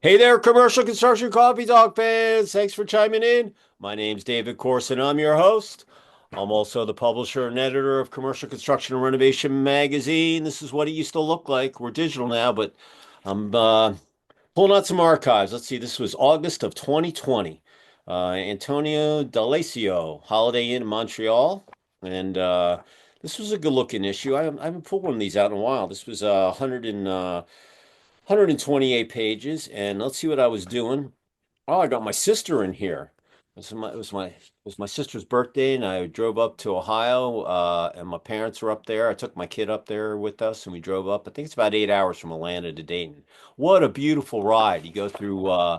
Hey there, commercial construction coffee talk fans. Thanks for chiming in. My name's David Corson. I'm your host. I'm also the publisher and editor of Commercial Construction and Renovation Magazine. This is what it used to look like. We're digital now, but I'm pulling out some archives. Let's see, this was August of 2020. Antonio D'Alessio, Holiday Inn in Montreal. And this was a good looking issue. I haven't pulled one of these out in a while. This was 128 pages, and let's see what I was doing. Oh, I got my sister in here. It was my sister's birthday, and I drove up to Ohio, and my parents were up there. I took my kid up there with us, and we drove up. I think it's about 8 hours from Atlanta to Dayton. What a beautiful ride! You go through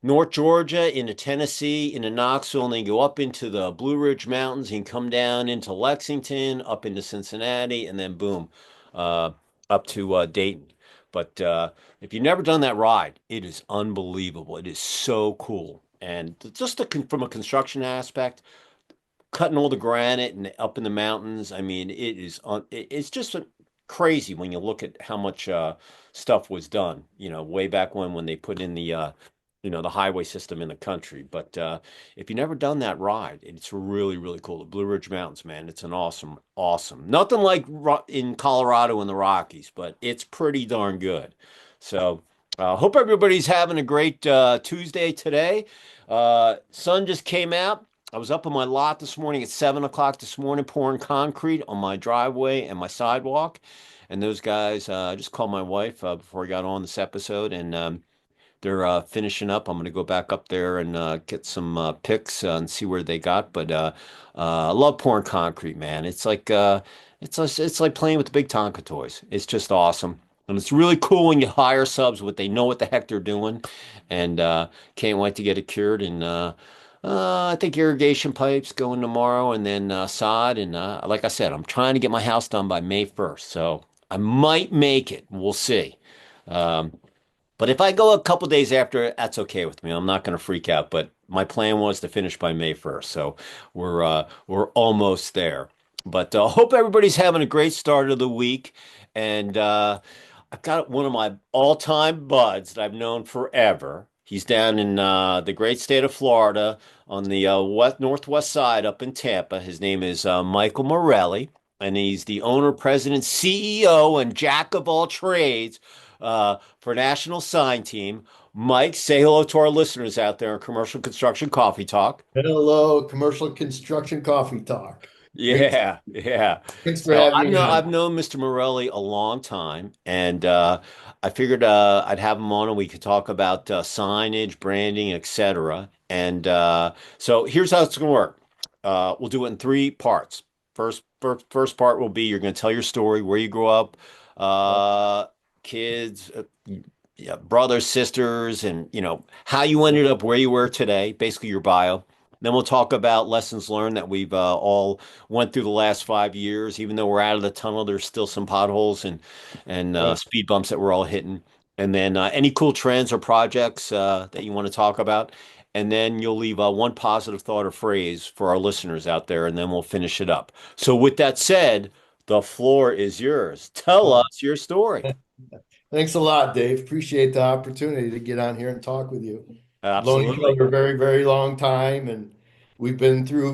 North Georgia into Tennessee, into Knoxville, and then you go up into the Blue Ridge Mountains. You can come down into Lexington, up into Cincinnati, and then boom, uh, up to Dayton. But if you've never done that ride, it is unbelievable. It is so cool. And just from a construction aspect, cutting all the granite and up in the mountains. I mean, it's just crazy when you look at how much stuff was done, way back when they put in the highway system in the country. But if you never done that ride, it's really, really cool. The Blue Ridge Mountains, man, it's an awesome, awesome. Nothing like in Colorado in the Rockies, but it's pretty darn good. So, hope everybody's having a great Tuesday today. Sun just came out. I was up on my lot this morning at 7 o'clock this morning, pouring concrete on my driveway and my sidewalk. And those guys, I just called my wife before I got on this episode, and they're finishing up. I'm going to go back up there and get some pics and see where they got. But I love pouring concrete, man. It's like playing with the big Tonka toys. It's just awesome. And it's really cool when you hire subs what they know what the heck they're doing, and can't wait to get it cured. And I think irrigation pipes going tomorrow, and then sod. And like I said, I'm trying to get my house done by May 1st, so I might make it. We'll see. Um, but if I go a couple days after, that's okay with me. I'm not going to freak out. But my plan was to finish by May 1st, so we're almost there. But hope everybody's having a great start of the week. And I've got one of my all-time buds that I've known forever. He's down in the great state of Florida on the northwest side up in Tampa. His name is Michael Morelli, and he's the owner, president, CEO, and jack of all trades for National Sign Team. Mike, say hello to our listeners out there in Commercial Construction Coffee Talk. Hello, commercial construction coffee talk. Thanks, Yeah, yeah. thanks for So having me I've on. known Mr. Morelli a long time, and I figured I'd have him on and we could talk about signage, branding, etc. And so here's how it's going to work. We'll do it in three parts. First part will be you're going to tell your story, where you grew up, uh, kids, yeah, brothers, sisters, and how you ended up where you were today, basically your bio. Then we'll talk about lessons learned that we've all went through the last 5 years. Even though we're out of the tunnel, there's still some potholes and Right. speed bumps that we're all hitting. And then any cool trends or projects that you want to talk about. And then you'll leave one positive thought or phrase for our listeners out there, and then we'll finish it up. So with that said, the floor is yours. Tell Well, us your story. thanks a lot, Dave. Appreciate the opportunity to get on here and talk with you. Known each Absolutely. other a very, very long time, and we've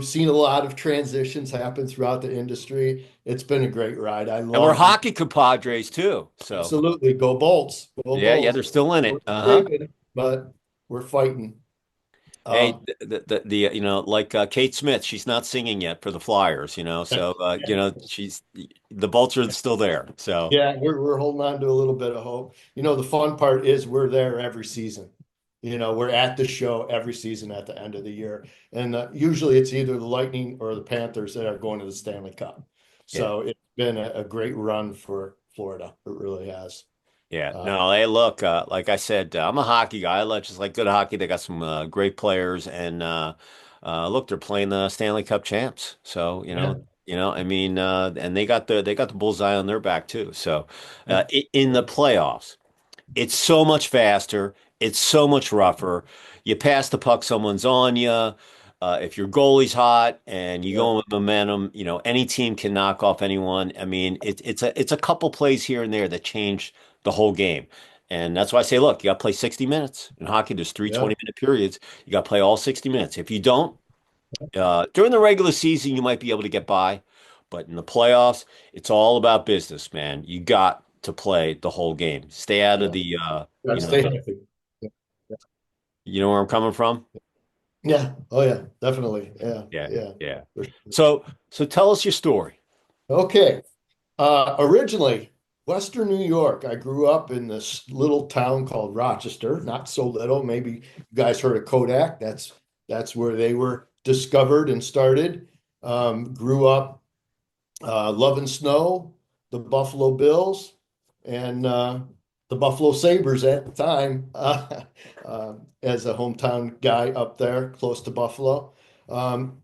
seen a lot of transitions happen throughout the industry. It's been a great ride. I And we're love, hockey compadres too. So absolutely, go Bolts, go yeah, yeah, Bolts. they're still in We're it. Uh-huh. sleeping, but we're fighting. Hey, Uh, like Kate Smith, she's not singing yet for the Flyers, so she's the Bolts are still there. So Yeah, we're holding on to a little bit of hope. The fun part is we're there every season. We're at the show every season at the end of the year. And usually it's either the Lightning or the Panthers that are going to the Stanley Cup. yeah. So it's been a great run for Florida. It really has. Yeah, Uh, no, hey, look, like I said, I'm a hockey guy. I like just like good hockey. They got some great players, and look, they're playing the Stanley Cup champs. So yeah, I mean, and they got the bullseye on their back too. So yeah, in the playoffs, it's so much faster. It's so much rougher. You pass the puck, someone's on you. If your goalie's hot and you yeah, go with momentum, any team can knock off anyone. I mean, it's a couple plays here and there that change the whole game. And that's why I say, look, you got to play 60 minutes. In hockey, there's three Yeah. 20-minute periods. You got to play all 60 minutes. If you don't, during the regular season, you might be able to get by, but in the playoffs, it's all about business, man. You got to play the whole game. Stay out of Yeah. the, Gotta stay healthy. Yeah. you know where I'm coming from? Yeah. Oh yeah, definitely. Yeah. Yeah, Yeah. yeah. For sure. So tell us your story. Okay. Originally, Western New York. I grew up in this little town called Rochester, not so little. Maybe you guys heard of Kodak. That's where they were discovered and started. Grew up loving snow, the Buffalo Bills, and the Buffalo Sabres at the time, as a hometown guy up there close to Buffalo. Um,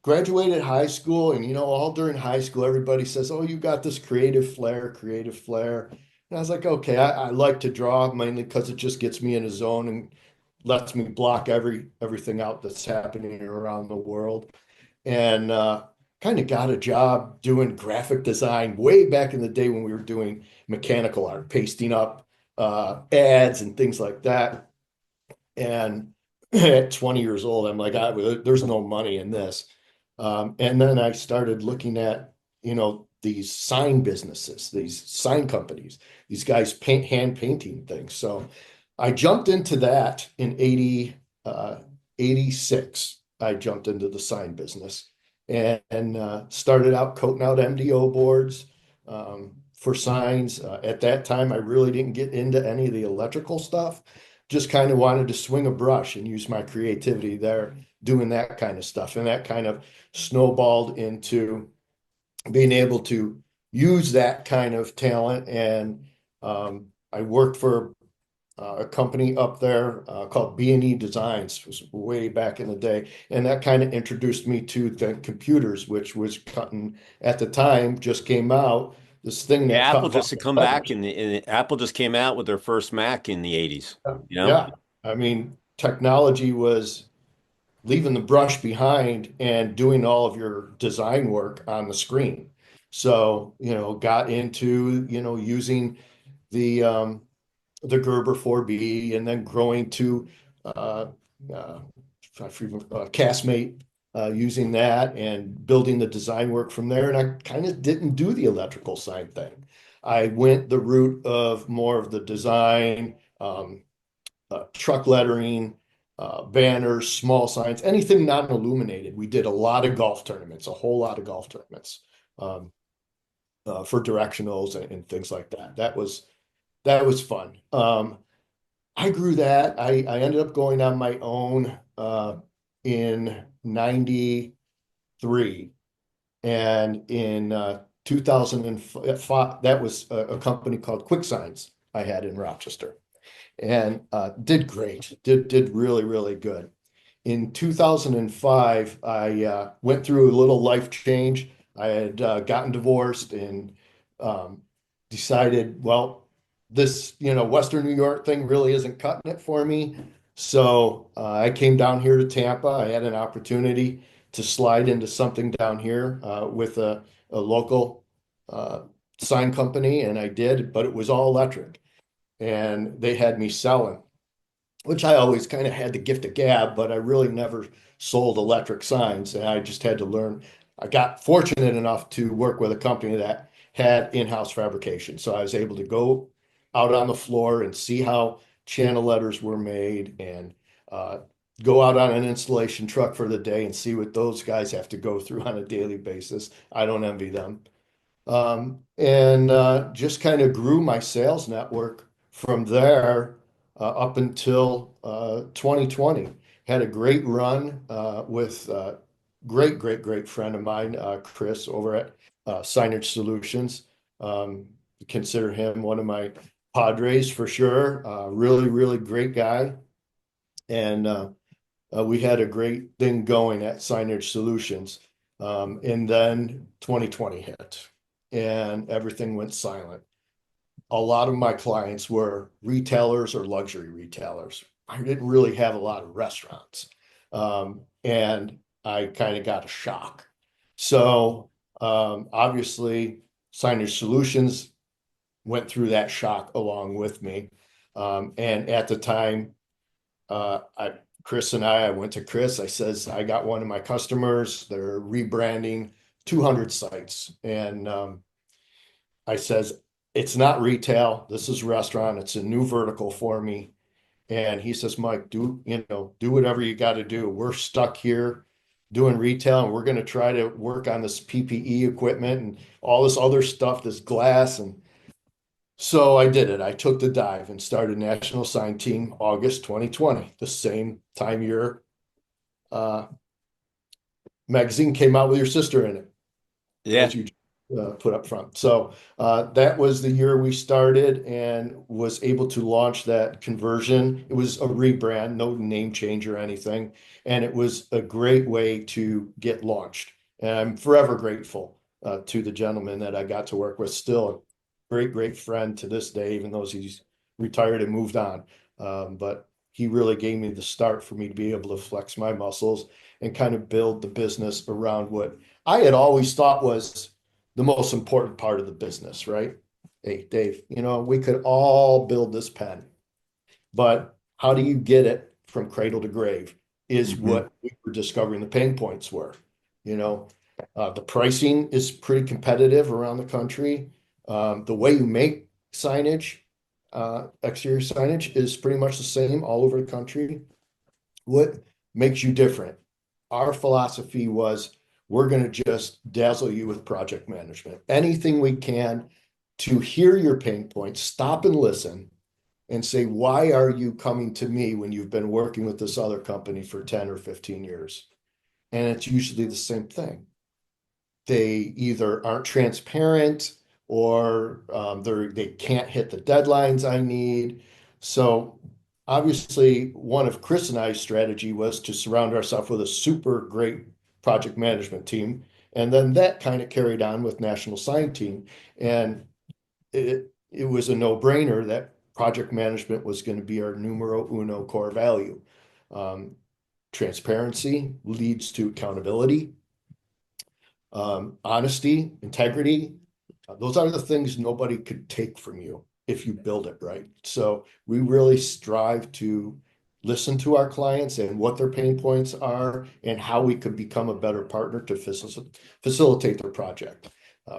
Graduated high school, and all during high school, everybody says, "Oh, you got this creative flair, creative flair." And I was like, "Okay, I like to draw mainly because it just gets me in a zone and lets me block everything out that's happening around the world." And kind of got a job doing graphic design way back in the day when we were doing mechanical art, pasting up ads and things like that. And at 20 years old, I'm like, there's no money in this. And then I started looking at, these sign businesses, these sign companies, these guys hand painting things. So I jumped into that in 86. I jumped into the sign business and started out coating out MDO boards for signs. At that time, I really didn't get into any of the electrical stuff. Just kind of wanted to swing a brush and use my creativity there, doing that kind of stuff. And that kind of snowballed into being able to use that kind of talent. And I worked for a company up there called B&E Designs. It was way back in the day. And that kind of introduced me to the computers, which was cutting at the time, just came out, this thing Yeah, that Apple cut just had come back letters. Apple just came out with their first Mac in the 80s, you know? Yeah. I mean, technology was leaving the brush behind and doing all of your design work on the screen. So, got into, using the the Gerber 4B and then growing to uh, uh, Castmate, using that and building the design work from there. And I kind of didn't do the electrical side thing. I went the route of more of the design, truck lettering, banners, small signs, anything non-illuminated. We did a lot of golf tournaments, a whole lot of golf tournaments, um, for directionals and things like that. That was fun. I grew that. I ended up going on my own in 93. And in 2005, that was a company called Quick Signs I had in Rochester. And did great, did really, really good. In 2005, I went through a little life change. I had gotten divorced and um, decided, well, this, Western New York thing really isn't cutting it for me. So I came down here to Tampa. I had an opportunity to slide into something down here with a local uh, sign company, and I did, but it was all electric. And they had me selling, which I always kind of had the gift of gab, but I really never sold electric signs. And I just had to learn. I got fortunate enough to work with a company that had in-house fabrication. So I was able to go out on the floor and see how channel letters were made and uh, go out on an installation truck for the day and see what those guys have to go through on a daily basis. I don't envy them. And just kind of grew my sales network from there up until 2020. Had a great run with great friend of mine, Chris, over at Signage Solutions. Consider him one of my padres for sure. Really, really great guy. And we had a great thing going at Signage Solutions. And then 2020 hit and everything went silent. A lot of my clients were retailers or luxury retailers. I didn't really have a lot of restaurants. And I kind of got a shock. So obviously, Signage Solutions went through that shock along with me. And at the time, Chris and I went to Chris. I says, I got one of my customers. They're rebranding 200 sites. And I says, it's not retail. This is restaurant. It's a new vertical for me. And he says, Mike, do whatever you got to do. We're stuck here doing retail and we're going to try to work on this PPE equipment and all this other stuff, this glass. And so I did it. I took the dive and started National Sign Team August 2020, the same time your uh, magazine came out with your sister in it, Yeah. as you put up front. So that was the year we started and was able to launch that conversion. It was a rebrand, no name change or anything. And it was a great way to get launched. And I'm forever grateful to the gentleman that I got to work with. Still a great, great friend to this day, even though he's retired and moved on. But he really gave me the start for me to be able to flex my muscles and kind of build the business around what I had always thought was the most important part of the business, right? Hey, Dave, we could all build this pen, but how do you get it from cradle to grave is Hmm. what we were discovering the pain points were. You know, the pricing is pretty competitive around the country. The way you make signage, exterior signage is pretty much the same all over the country. What makes you different? Our philosophy was we're going to just dazzle you with project management. Anything we can to hear your pain points, stop and listen and say, why are you coming to me when you've been working with this other company for 10 or 15 years? And it's usually the same thing. They either aren't transparent or they can't hit the deadlines I need. So obviously, one of Chris and I's strategy was to surround ourselves with a super great project management team. And then that kind of carried on with National Sign Team. And it was a no-brainer that project management was going to be our numero uno core value. Um, Transparency leads to accountability, honesty, integrity. Those are the things nobody could take from you if you build it right. So we really strive to listen to our clients and what their pain points are and how we could become a better partner to facilitate their project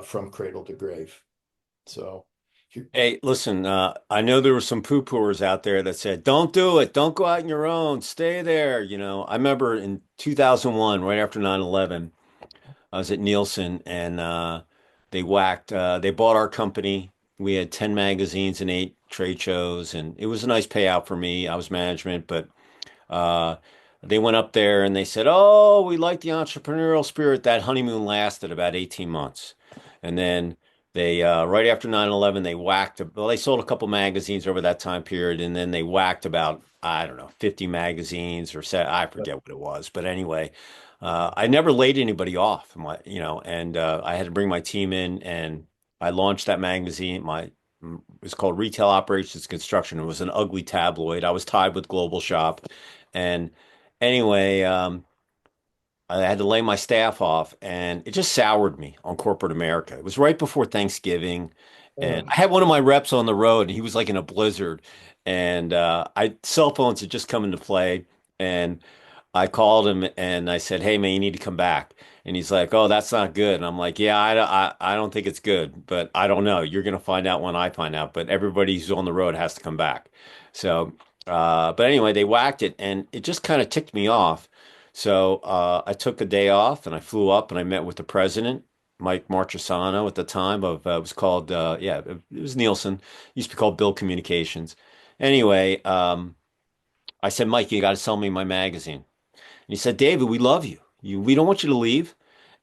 from cradle to grave. So Hey, listen, I know there were some poo-pooers out there that said, don't do it. Don't go out on your own. Stay there. I remember in 2001, right after 9/11, I was at Nielsen and they bought our company. We had 10 magazines and 8 trade shows, and it was a nice payout for me. I was management, but uh, they went up there and they said, "Oh, we like the entrepreneurial spirit." That honeymoon lasted about 18 months. And then right after 9/11, they sold a couple magazines over that time period. And then they whacked about, I don't know, 50 magazines I forget what it was. But anyway, I never laid anybody off, and I had to bring my team in and I launched that magazine. It was called Retail Operations Construction. It was an ugly tabloid. I was tied with Global Shop. And anyway, I had to lay my staff off, and it just soured me on corporate America. It was right before Thanksgiving, and I had one of my reps on the road, and he was like in a blizzard, and I cell phones had just come into play, and I called him and I said, "Hey man, you need to come back." And he's like, "Oh, that's not good." And I'm like, "Yeah, I don't think it's good, but I don't know. You're gonna find out when I find out. But everybody who's on the road has to come back." So, but anyway, they whacked it, and it just kind of ticked me off. So I took a day off and I flew up and I met with the president, Mike Marchesano at the time it was called, yeah, it was Nielsen. It used to be called Bill Communications. Anyway, I said, Mike, you got to sell me my magazine. And he said, David, we love you. We don't want you to leave.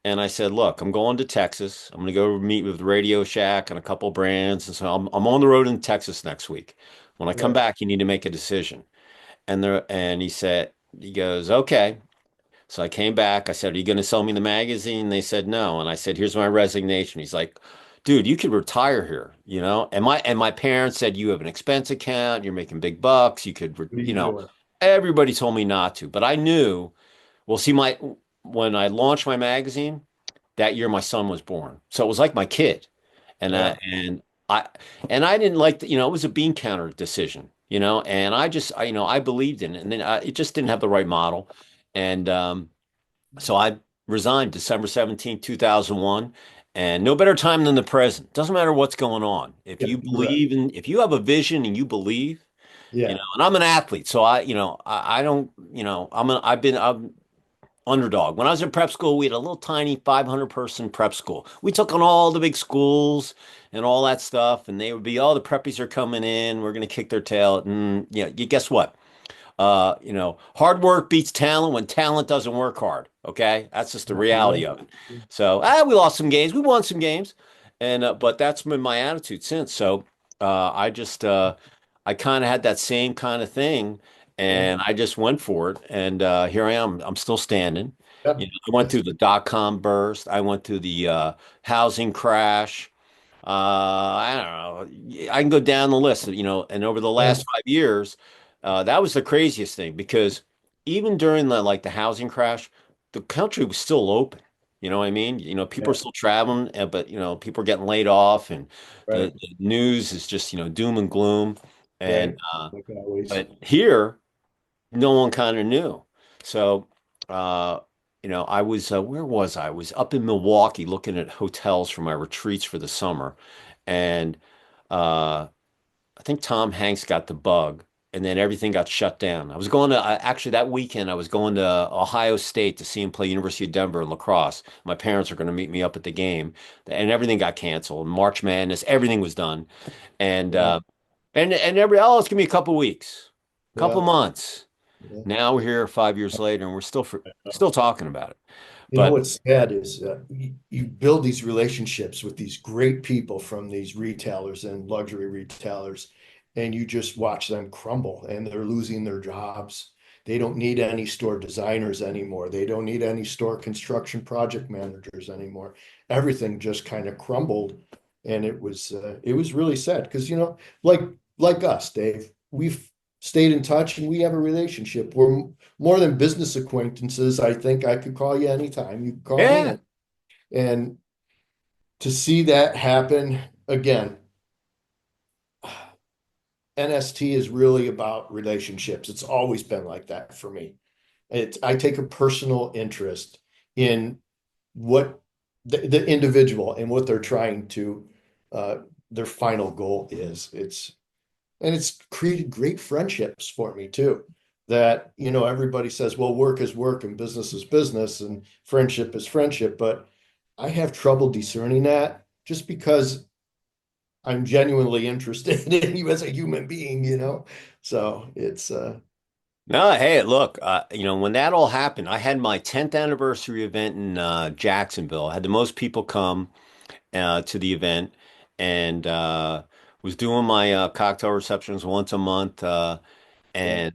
And I said, look, I'm going to Texas. I'm going to go meet with Radio Shack and a couple brands. And so I'm on the road in Texas next week. When I come right. back, you need to make a decision. And he goes, okay. So I came back. I said, "Are you going to sell me the magazine?" They said no. And I said, "Here's my resignation." He's like, "Dude, you could retire here, you know?" And my parents said, "You have an expense account. You're making big bucks. You could, What are you doing? Everybody told me not to, but I knew. Well, see, my when I launched my magazine that year, my son was born, so it was like my kid, and Yeah. I and I didn't like it was a bean counter decision. and I believed in it, and then it just didn't have the right model, and so I resigned December 17th, 2001, and no better time than the present. Doesn't matter what's going on. If Yeah, you correct. believe in, if you have a vision and you believe, Yeah. and I'm an athlete, so I don't, I'm underdog. When I was in prep school, we had a little tiny 500 person prep school. We took on all the big schools and all that stuff, and they would be, oh, the preppies are coming in, we're going to kick their tail. And you guess what? Hard work beats talent when talent doesn't work hard. Okay, that's just the Yeah, you're reality right. of it. So, we lost some games, we won some games, and but that's been my attitude since. So, I kind of had that same kind of thing, Yeah. and I just went for it, and here I am. I'm still standing. Yep. I went That's through the dot-com burst. I went through the housing crash. I don't know. I can go down the list, and over the last and 5 years, that was the craziest thing because even during the housing crash, the country was still open. You know what I mean? People are yeah, still traveling, but people are getting laid off, and right, the news is just doom and gloom. And right. Like always. but here, no one kind of knew. So, uh, I was where was I? I was up in Milwaukee looking at hotels for my retreats for the summer, and uh, I think Tom Hanks got the bug, and then everything got shut down. I was going to actually that weekend. I was going to Ohio State to see him play University of Denver in lacrosse. My parents were going to meet me up at the game, and everything got canceled. March Madness, everything was done, and Yeah, it's gonna be a couple weeks, couple yeah, months. yeah. Now we're here 5 years later, and we're still talking about it. You know But what's sad is you build these relationships with these great people from these retailers and luxury retailers, and you just watch them crumble and they're losing their jobs. They don't need any store designers anymore. They don't need any store construction project managers anymore. Everything just kind of crumbled, and it was really sad because like us, Dave, we've stayed in touch and we have a relationship. We're more than business acquaintances. I think I could call you anytime. You can call me, yeah, and to see that happen again, NST is really about relationships. It's always been like that for me. I take a personal interest in what the individual and what they're trying to uh, their final goal is. It's created great friendships for me too. That, everybody says, well, work is work and business is business and friendship is friendship. But I have trouble discerning that just because I'm genuinely interested in you as a human being. So no, hey, look, when that all happened, I had my 10th anniversary event in Jacksonville. I had the most people come to the event, and was doing my cocktail receptions once a month, yeah, and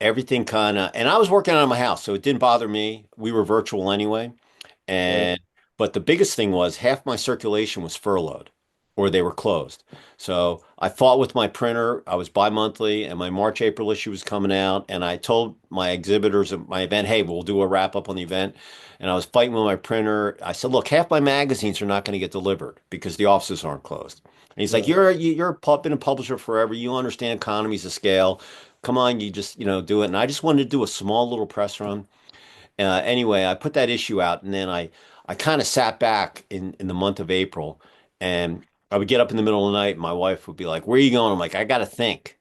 everything and I was working out of my house, so it didn't bother me. We were virtual anyway. right. And but the biggest thing was half my circulation was furloughed or they were closed. So I fought with my printer. I was bi-monthly and my March, April issue was coming out. And I told my exhibitors at my event, hey, we'll do a wrap up on the event. And I was fighting with my printer. I said, look, half my magazines are not going to get delivered because the offices aren't closed. And he's like, Yeah, been a publisher forever. You understand economies of scale. Come on, you just, do it. And I just wanted to do a small little press run. Anyway, I put that issue out, and then I kind of sat back in the month of April, and I would get up in the middle of the night, and my wife would be like, "Where are you going?" I'm like, "I got to think."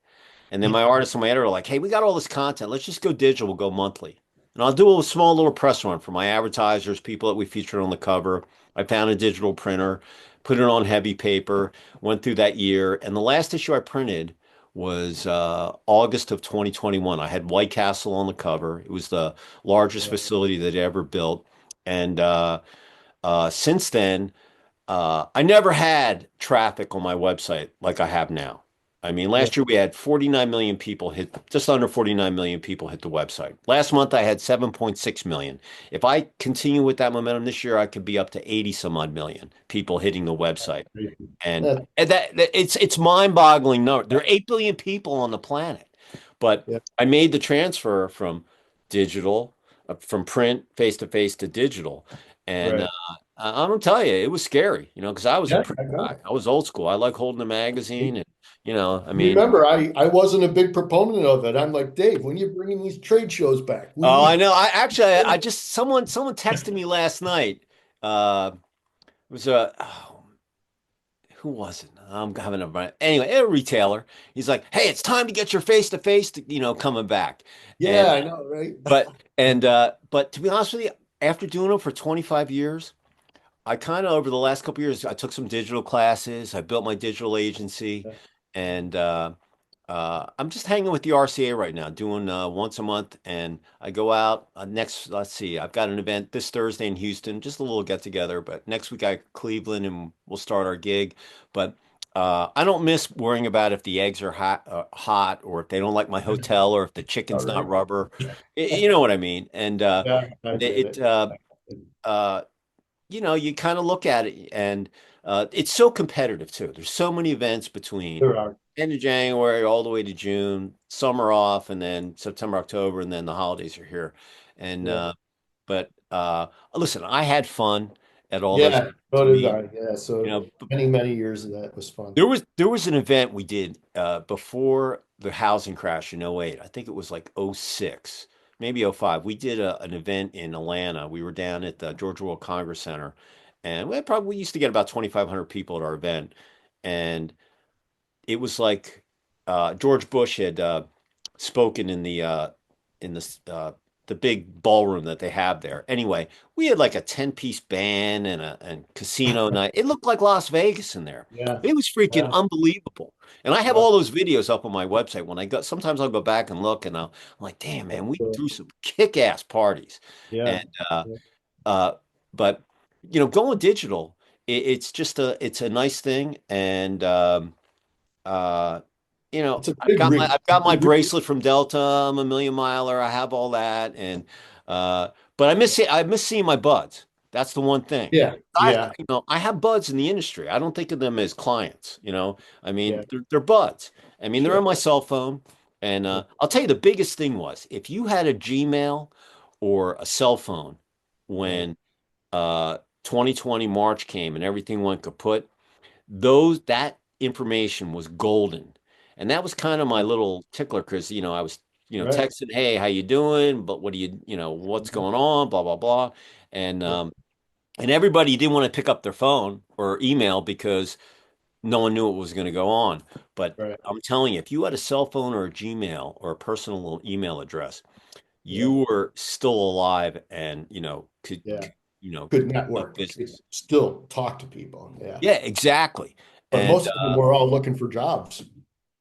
And then my artist and my editor are like, "Hey, we got all this content. Let's just go digital. We'll go monthly." And I'll do a small little press run for my advertisers, people that we featured on the cover. I found a digital printer, put it on heavy paper, went through that year, and the last issue I printed was August of 2021. I had White Castle on the cover. It was the largest yeah, facility that ever built. And since then, I never had traffic on my website like I have now. I mean, yeah. last year we had 49 million people hit, just under 49 million people hit the website. Last month I had 7.6 million. If I continue with that momentum this year, I could be up to 80 some odd million people hitting the website. And, That, it's mind-boggling number. There are 8 billion people on the planet. But yeah, I made the transfer from digital, from print face to face to digital. And right. I'm gonna tell you, it was scary, because I was a Yeah, print I guy. know. I was old school. I like holding a magazine and, I mean, Remember, I wasn't a big proponent of it. I'm like, Dave, when you bringing these trade shows back, we oh, I need. know. I just someone texted me last night. It was a who was it? I'm having a anyway, a retailer. He's like, "Hey, it's time to get your face to face, coming back." And Yeah, I know, right? but to be honest with you, after doing it for 25 years, I kind of over the last couple years, I took some digital classes. I built my digital agency, and I'm just hanging with the RCA right now, doing once a month. And I go out next. Let's see, I've got an event this Thursday in Houston, just a little get together. But next week I Cleveland, and we'll start our gig. But I don't miss worrying about if the eggs are hot, or if they don't like my hotel, or if the All chicken's not right. rubber. You know what I mean? And Yeah, I get it. it. Uh, you kind of look at it, and it's so competitive too. There's so many events between There are. end of January all the way to June, summer off, and then September, October, and then the holidays are here. And Yeah. but listen, I had fun at all those Yeah, events. I so did mean, I. Yeah, so b- many years of that was fun. there was an event we did before the housing crash in '08. I think it was like '06, maybe '05. We did an event in Atlanta. We were down at the Georgia World Congress Center, and we used to get about 2,500 people at our event. And it was like George Bush had spoken in the big ballroom that they have there. Anyway, we had like a 10-piece band and casino night. It looked like Las Vegas in there. Yeah, It was freaking yeah, unbelievable. And I have yeah, all those videos up on my website. When I go, sometimes I'll go back and look, and I'm like, damn, man, we threw some kick-ass parties. yeah, And uh, but going digital, it's just it's a nice thing. And uh, it's a I've big got my reach. I've got my bracelet from Delta. I'm a million miler. I have all that, and but I miss seeing my buds. That's the one thing. Yeah, yeah, I have buds in the industry. I don't think of them as clients. I mean, yeah, they're buds. I mean, they're on sure. my cell phone, and Yeah, I'll tell you the biggest thing was if you had a Gmail or a cell phone yeah, when 2020 March came and everything went kaput, that information was golden. And that was kind of my little tickler because I was right. texting, hey, how you doing, but what do what's going on, blah blah blah. and Yeah, um and everybody didn't want to pick up their phone or email because no one knew what was going to go on. But right. I'm telling you, if you had a cell phone or a Gmail or a personal email address, Yeah, you were still alive and yeah. could Good conduct network. Could business. still talk to people. Yeah, Yeah, exactly. but And most of them were all looking for jobs.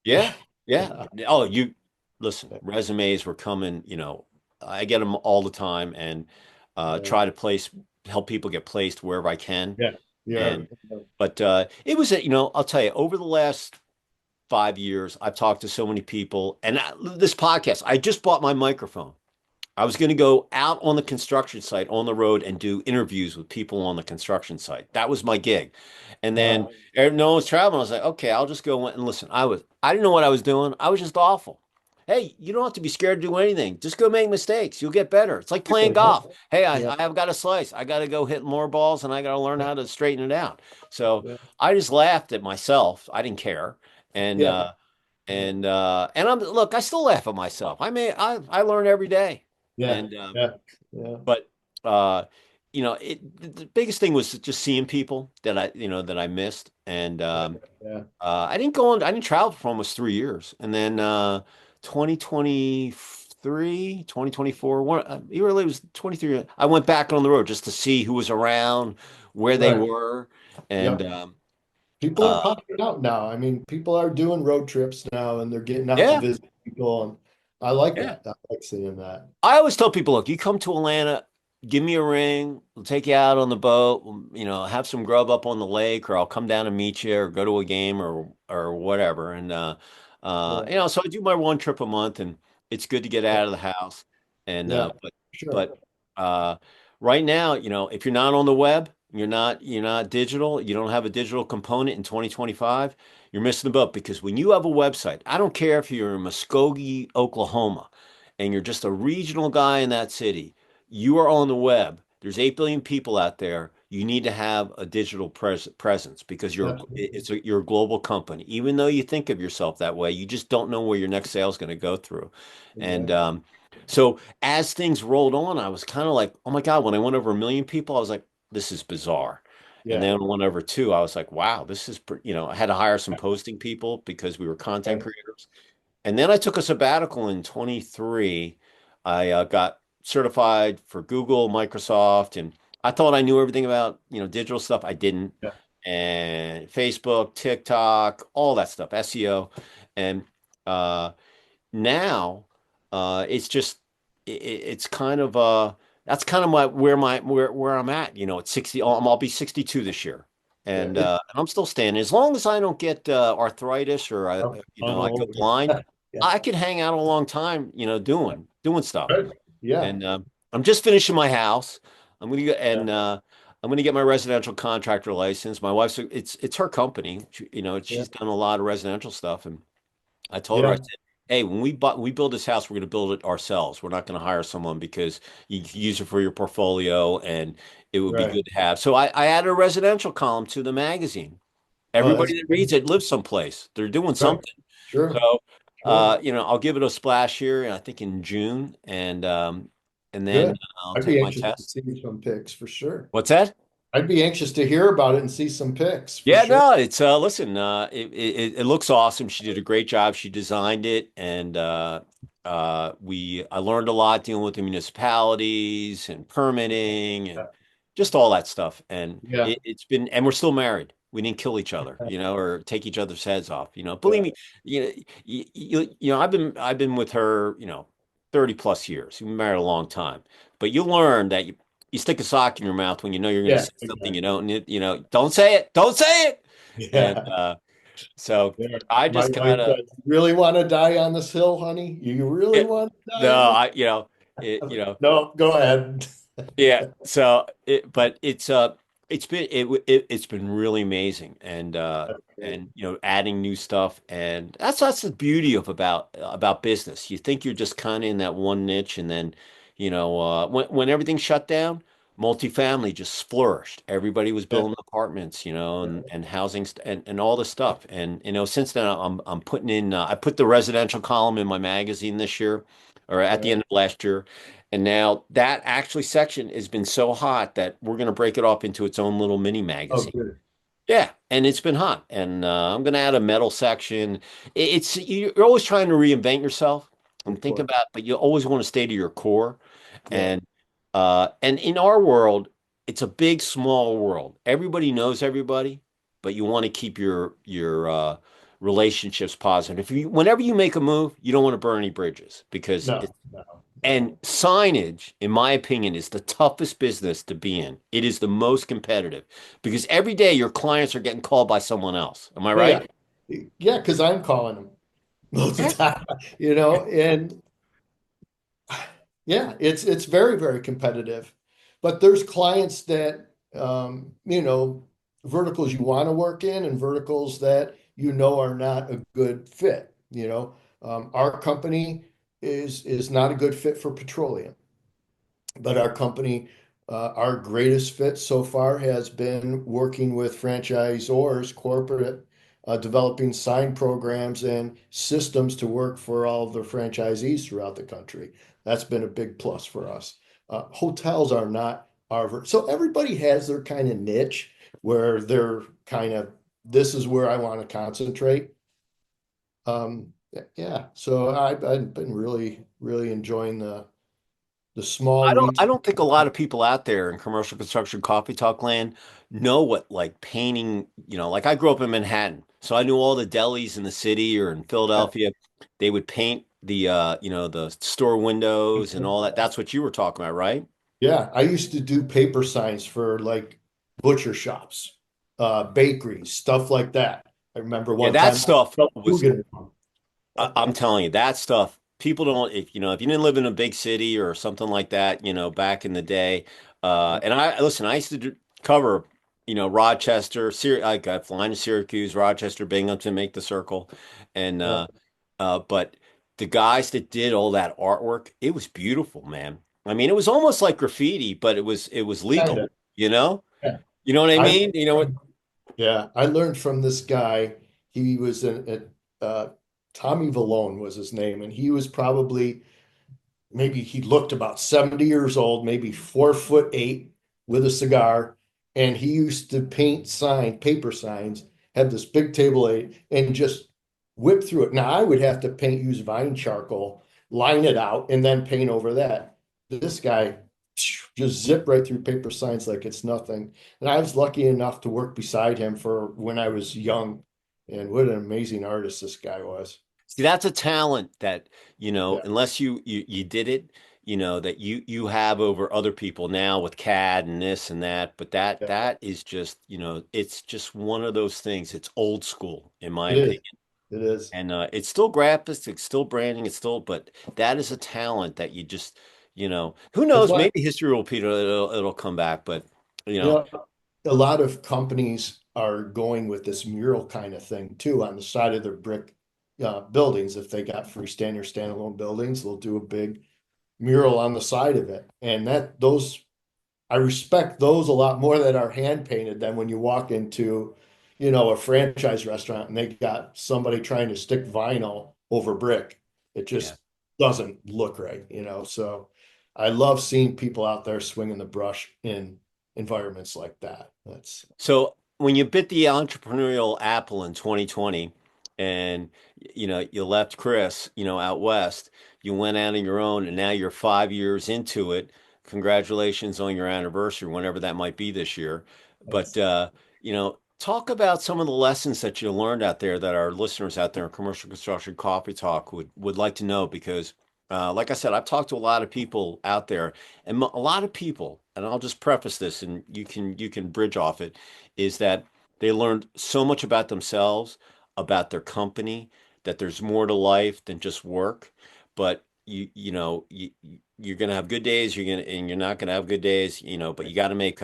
yeah, yeah. Yeah, Oh, you listen, resumes were coming, I get them all the time, and yeah, try to help people get placed wherever I can. yeah. Yeah. And but it was I'll tell you, over the last 5 years, I've talked to so many people, and this podcast, I just bought my microphone. I was going to go out on the construction site on the road and do interviews with people on the construction site. That was my gig. And then no one was traveling. I was like, okay, I'll just go and listen. I didn't know what I was doing. I was just awful. Hey, you don't have to be scared to do anything. Just go make mistakes. You'll get better. It's like playing golf. Hey, Yeah, I've got a slice. I got to go hit more balls and I got to learn how to straighten it out. So yeah, I just laughed at myself. I didn't care. And, yeah, uh, yeah, and look, I still laugh at myself. I learn every day. yeah, And yeah, yeah, but uh, the biggest thing was just seeing people that I missed, and yeah, I didn't travel for almost 3 years, and then 2023, 2024, it really was 23. I went back on the road just to see who was around, where they right. were, and Yep. People are uh, popping out now. I mean, people are doing road trips now and they're getting out to yeah, visit people. And I like yeah. that. I like seeing that. I always tell people, look, you come to Atlanta, give me a ring. We'll take you out on the boat. Have some grub up on the lake, or I'll come down and meet you, or go to a game, or whatever. And Yeah. so I do my one trip a month, and it's good to get Yeah. out of the house. And Yeah. but Sure. but right now, if you're not on the web, you're not digital, you don't have a digital component in 2025, you're missing the boat because when you have a website, I don't care if you're in Muskogee, Oklahoma, and you're just a regional guy in that city, you are on the web. There's 8 billion people out there. you need to have a digital presence because Absolutely. you're a global company. Even though you think of yourself that way, you just don't know where your next sale is going to go through. And Exactly. so as things rolled on, I was kind of like, oh my God, when I went over 1 million people, I was like, this is bizarre. And Yeah. then when I went over two, I was like, wow, this is, I had to hire some posting people because we were content Okay. creators. And then I took a sabbatical in 23. I got certified for Google, Microsoft, and I thought I knew everything about, digital stuff. I didn't. Yeah. And Facebook, TikTok, all that stuff, SEO. And uh, now it's just it's kind of that's kind of where I'm at, at 60. I'll be 62 this year. Yeah. And I'm still standing. As long as I don't get arthritis or I go Unload. blind, Yeah. I could hang out a long time, doing stuff. Good. Yeah. And I'm just finishing my house. I'm gonna get and I'm gonna get my residential contractor license. My wife's it's her company. Yeah. She's done a lot of residential stuff, and I told her, I Yeah. said, hey, when we build this house, we're going to build it ourselves. We're not going to hire someone because you can use it for your portfolio and it would be Right. good to have. So I added a residential column to the magazine. Oh, that's Everybody that reads it lives someplace. They're doing right. something. Sure. So, Sure. I'll give it a splash here, I think in June, and then Good. I'll I'd be take my anxious to test. see some pics for sure. What's that? I'd be anxious to hear about it and see some pics for Yeah, sure. no, it's listen, it looks awesome. She did a great job. She designed it and I learned a lot dealing with the municipalities and permitting and Yeah. just all that stuff. And Yeah. and we're still married. We didn't kill each other, or take each other's heads off. Believe Yeah. me, I've been with her, 30 plus years. We've been married a long time. But you learn that you stick a sock in your mouth when you know you're going to Yeah. say something you Exactly. don't, don't say it, don't say it. And Yeah. so Yeah. I My just wife kind of, says, "You really want to die on this hill, honey? You really want to no, die on this?" No, go ahead. yeah. So but it's been really amazing, That's great. and adding new stuff, and that's the beauty of about business. You think you're just kind of in that one niche, and then when everything shut down, multifamily just flourished. Everybody was Yeah. building apartments, Yeah. and housing and all this stuff. And since then I'm putting in I put the residential column in my magazine this year, or at the Right. end of last year. And now that actually section has been so hot that we're going to break it off into its own little mini Oh, magazine. good. Yeah, and it's been hot. And I'm going to add a metal section. You're always trying to reinvent yourself and Of think course. about, but you always want to stay to your core. Yeah. And in our world, it's a big, small world. Everybody knows everybody, but you want to keep your relationships positive. Whenever you make a move, you don't want to burn any bridges because No, no, and no. signage, in my opinion, is the toughest business to be in. It is the most competitive because every day your clients are getting called by someone else. Am I Oh, yeah. right? Yeah, because I'm calling them most of Yeah. the time, and yeah, it's very, very competitive. But there's clients that verticals you want to work in and verticals that are not a good fit. Our company is not a good fit for petroleum. But our company, our greatest fit so far has been working with franchisors, corporate, developing sign programs and systems to work for all of their franchisees throughout the country. That's been a big plus for us. Hotels are not our, so everybody has their kind of niche where they're kind of, this is where I want to concentrate. Yeah, so I've been really, really enjoying the small I weeks. don't think a lot of people out there in commercial construction coffee talk land know what like painting, like I grew up in Manhattan, so I knew all the delis in the city or in Philadelphia. They would paint the store windows and all that. That's what you were talking about, right? Yeah, I used to do paper signs for like butcher shops, bakeries, stuff like that. I remember Yeah, one that time stuff I was Coogan. I'm telling you, that stuff, people don't, if you didn't live in a big city or something like that, back in the day, and listen, I used to cover, Rochester, I got flying to Syracuse, Rochester, Binghamton, make the circle. And, Yeah, but the guys that did all that artwork, it was beautiful, man. I mean, it was almost like graffiti, but it was kind of. legal, you know? You know what I I mean? You know what? Yeah, I learned from this guy. He was Tommy Vallone was his name, and he was probably maybe he looked about 70 years old, maybe 4'8" with a cigar, and he used to paint paper signs, have this big table eight, and just whip through it. Now I would have to use vine charcoal, line it out, and then paint over that. This guy just zip right through paper signs like it's nothing. And I was lucky enough to work beside him for when I was young. And what an amazing artist this guy was. See, that's a talent that, Yeah, unless you did it, that you have over other people now with CAD and this and that. But that yeah, that is just, it's just one of those things. It's old school, in my it is. opinion. It is. And it's still graphics, it's still branding, but that is a talent that you just, who That's knows? why, Maybe history will repeat it, it'll come back. But you you know, know, a lot of companies are going with this mural kind of thing too on the side of their brick buildings. If they got freestanding or standalone buildings, they'll do a big mural on the side of it. And I respect those a lot more that are hand painted than when you walk into, a franchise restaurant and they got somebody trying to stick vinyl over brick. It yeah. just doesn't look right. So I love seeing people out there swinging the brush in environments like that. That's So when you bit the entrepreneurial apple in 2020 and you left Chris, out west, you went out on your own and now you're 5 years into it. Congratulations on your anniversary, whenever that might be this year. But that's talk about some of the lessons that you learned out there that our listeners out there in commercial construction coffee talk would like to know because like I said, I've talked to a lot of people out there and a lot of people, and I'll just preface this and you can bridge off it, is that they learned so much about themselves, about their company, that there's more to life than just work. But you're gonna have good days, and you're not gonna have good days, but you got to make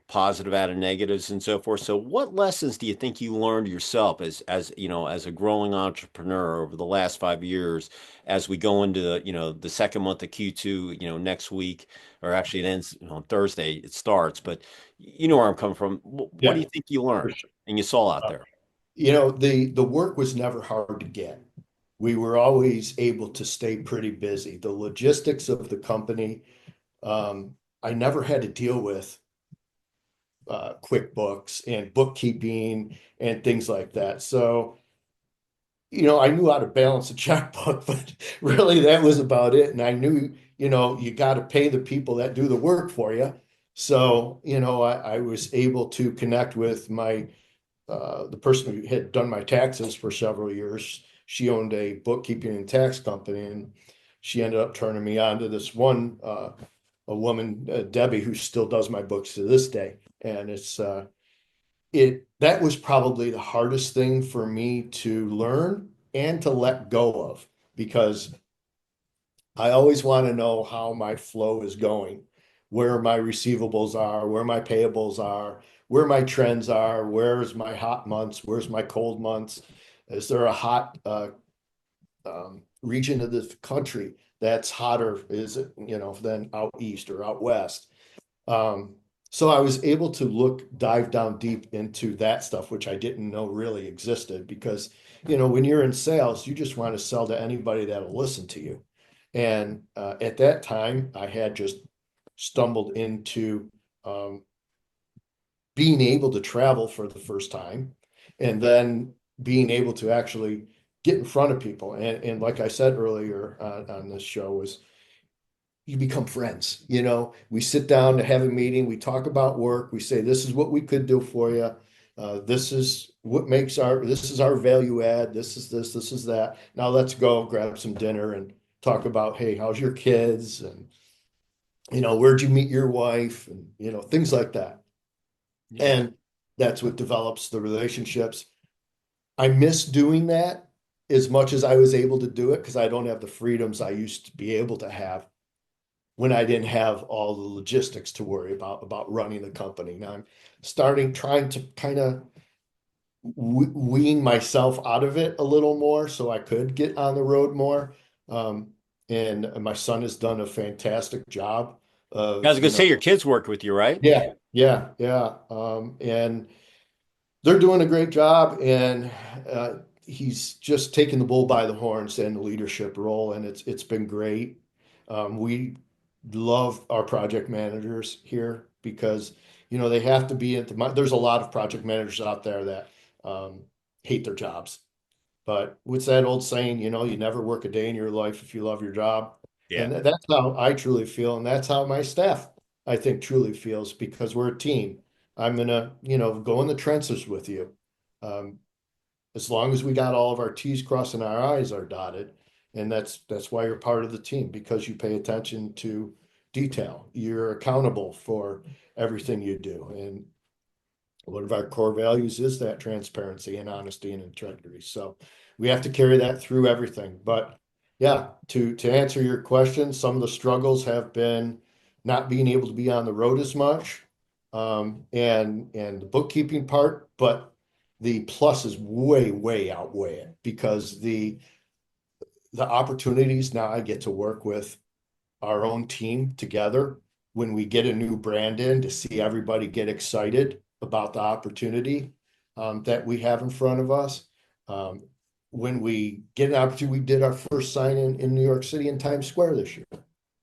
positive out of negatives and so forth. So what lessons do you think you learned yourself as a growing entrepreneur over the last 5 years as we go into the second month of Q2, next week, or actually it ends on Thursday, it starts, but you know where I'm coming from. What do yeah, you think you for learned sure. and you saw out Uh, there? the work was never hard to get. We were always able to stay pretty busy. The logistics of the company, I never had to deal with QuickBooks and bookkeeping and things like that. So, I knew how to balance a checkbook, but really that was about it. And I knew, you got to pay the people that do the work for you. So, I was able to connect with the person who had done my taxes for several years. She owned a bookkeeping and tax company, and she ended up turning me on to this one, a woman, Debbie, who still does my books to this day. And that was probably the hardest thing for me to learn and to let go of because I always want to know how my flow is going, where my receivables are, where my payables are, where my trends are, where's my hot months, where's my cold months. Is there a hot region of the country that's hotter, is it, than out east or out west? Um, so I was able to dive down deep into that stuff, which I didn't know really existed because, when you're in sales, you just want to sell to anybody that'll listen to you. And at that time, I had just stumbled into um, being able to travel for the first time and then being able to actually get in front of people. And like I said earlier on this show was you become friends. We sit down to have a meeting, we talk about work, we say, this is what we could do for you. This is this is our value add. This is that. Now let's go grab some dinner and talk about, hey, how's your kids? And, where'd you meet your wife? And, things like that. Yeah. And that's what develops the relationships. I miss doing that as much as I was able to do it because I don't have the freedoms I used to be able to have when I didn't have all the logistics to worry about running the company. Now I'm trying to kind of wean myself out of it a little more so I could get on the road more. Um, and my son has done a fantastic job I was gonna you say know, your kids work with you, right? yeah. And they're doing a great job, and he's just taking the bull by the horns in the leadership role, and it's been great. We love our project managers here because they have to be there's a lot of project managers out there that um, hate their jobs. But what's that old saying, you never work a day in your life if you love your job. Yeah. And that's how I truly feel. And that's how my staff, I think, truly feels because we're a team. I'm gonna, go in the trenches with you. Um, as long as we got all of our T's crossed and our I's are dotted. And that's why you're part of the team, because you pay attention to detail. You're accountable for everything you do. And one of our core values is that transparency and honesty and integrity. So we have to carry that through everything. But yeah, to answer your question, some of the struggles have been not being able to be on the road as much, and the bookkeeping part, but the pluses way outweigh it because the opportunities now I get to work with our own team together when we get a new brand in to see everybody get excited about the opportunity that we have in front of us. Um, when we get an opportunity, we did our first sign in New York City in Times Square this year.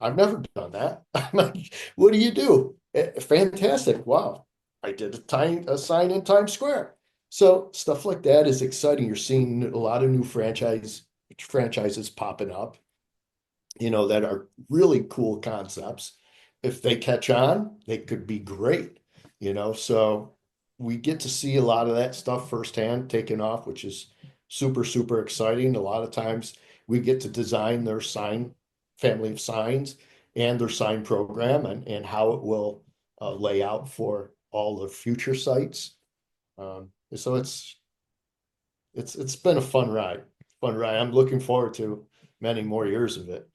I've never done that. I'm like, what do you do? Fantastic. Wow. I did a sign in Times Square. So stuff like that is exciting. You're seeing a lot of new franchises popping up, that are really cool concepts. If they catch on, they could be great, So we get to see a lot of that stuff firsthand taking off, which is super exciting. A lot of times we get to design their sign family of signs and their sign program and how it will lay out for all the future sites. So it's been a fun ride. Fun ride. I'm looking forward to many more years of it.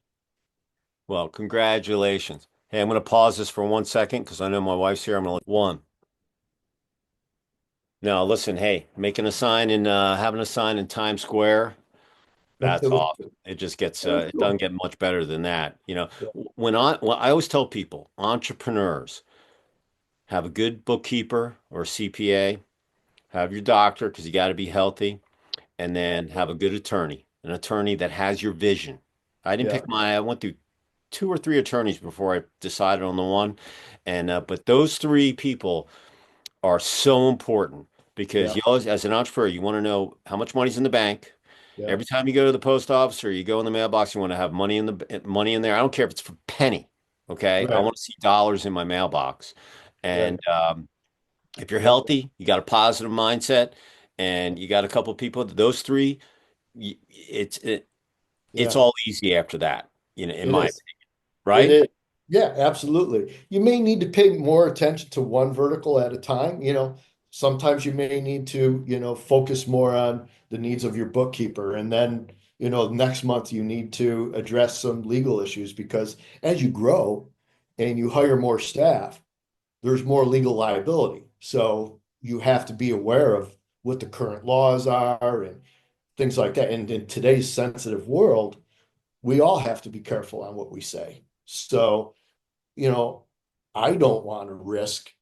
Well, congratulations. Hey, I'm gonna pause this for 1 second because I know my wife's here. I'm gonna one. Now, listen, hey, making a sign and having a sign in Times Square, It that's was awesome. It just gets it was it doesn't cool. get much better than that. Yeah, When I always tell people, entrepreneurs have a good bookkeeper or CPA, have your doctor because you got to be healthy, and then have a good attorney, an attorney that has your vision. yeah, I went through two or three attorneys before I decided on the one. And but those three people are so important because yeah, you always, as an entrepreneur, you want to know how much money's in the bank. yeah. Every time you go to the post office or you go in the mailbox, you want to have money in there. I don't care if it's for a penny. Okay, I Right. want to see dollars in my mailbox. And Right. if you're Yep. healthy, you got a positive mindset, and you got a couple of people, those three, it's Yeah. all easy after that. In It my is. opinion, It right? is. Yeah, absolutely. You may need to pay more attention to one vertical at a time. Sometimes you may need to, focus more on the needs of your bookkeeper. And then, next month you need to address some legal issues because as you grow and you hire more staff, there's more legal liability. So you have to be aware of what the current laws are and things like that. And in today's sensitive world, we all have to be careful on what we say. So, you know, I don't want to risk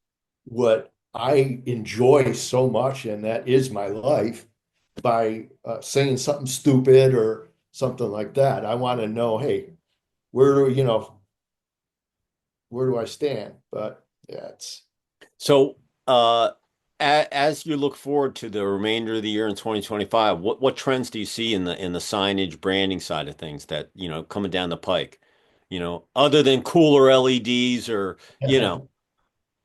what I enjoy so much, and that is my life, by saying something stupid or something like that. I want to know, hey, where do I stand? But yeah, So, as you look forward to the remainder of the year in 2025, what trends do you see in the signage branding side of things that, coming down the pike, other than cooler LEDs or, you know,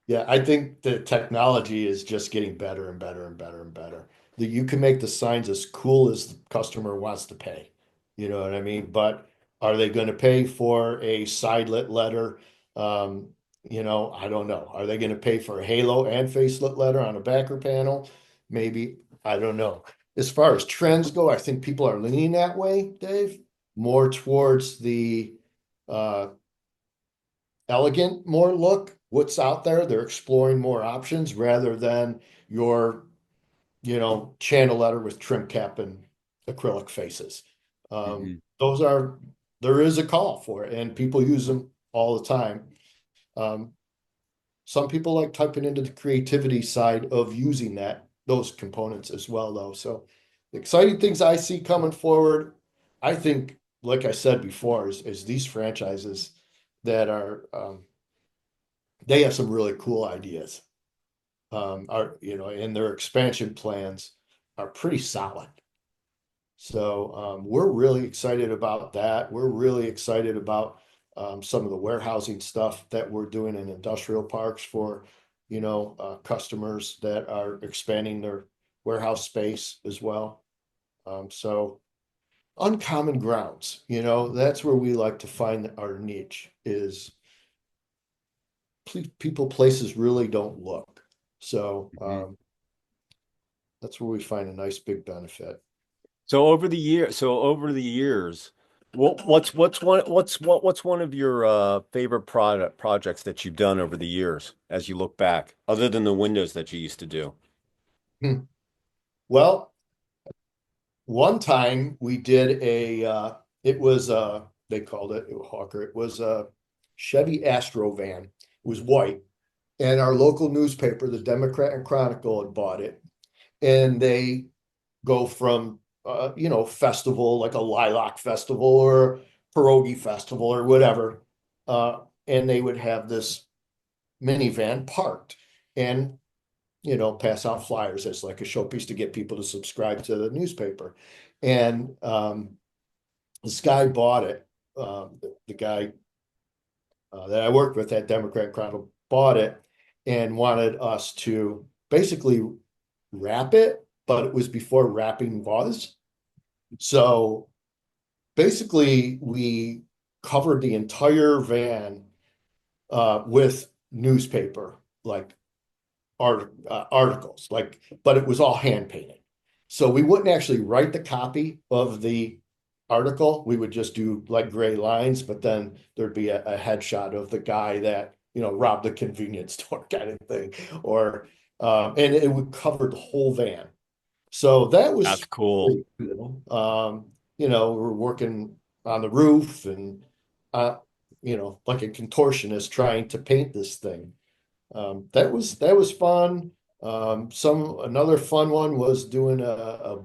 yeah, I think the technology is just getting better and better and better and better. That you can make the signs as cool as the customer wants to pay. You know what I mean? But are they going to pay for a side lit letter? Um, I don't know. Are they going to pay for a halo and facelit letter on a backer panel? Maybe. I don't know. As far as trends go, I think people are leaning that way, Dave, more towards the uh, elegant more look, what's out there. They're exploring more options rather than your, channel letter with trim cap and acrylic faces. Mhm. Those are, there is a call for it and people use them all the time. Um, some people like typing into the creativity side of using those components as well, though. So exciting things I see coming forward. I think, like I said before, is these franchises that are they have some really cool ideas. Are and their expansion plans are pretty solid. So we're really excited about that. We're really excited about some of the warehousing stuff that we're doing in industrial parks for, customers that are expanding their warehouse space as well. So uncommon grounds, that's where we like to find our niche is people places really don't look. So Mhm. that's where we find a nice big benefit. So over the years, what's one of your favorite product projects that you've done over the years as you look back, other than the windows that you used to do? Hmm. Well, one time we did it was they called it a Hawker. It was a Chevy Astro van. It was white. And our local newspaper, the Democrat and Chronicle, had bought it. And they go from festival like a lilac festival or pierogi festival or whatever. And they would have this minivan parked and pass out flyers as like a showpiece to get people to subscribe to the newspaper. And this guy bought it. The guy that I worked with at Democrat Chronicle bought it and wanted us to basically wrap it, but it was before wrapping was. So basically, we covered the entire van with newspaper, like articles, but it was all hand painted. So we wouldn't actually write the copy of the article. We would just do like gray lines, but then there'd be a headshot of the guy that, robbed the convenience store kind of thing. Or, and it would cover the whole van. So that That's was cool. pretty cool. We're working on the roof and, uh, like a contortionist trying to paint this thing. That was fun. Another fun one was doing a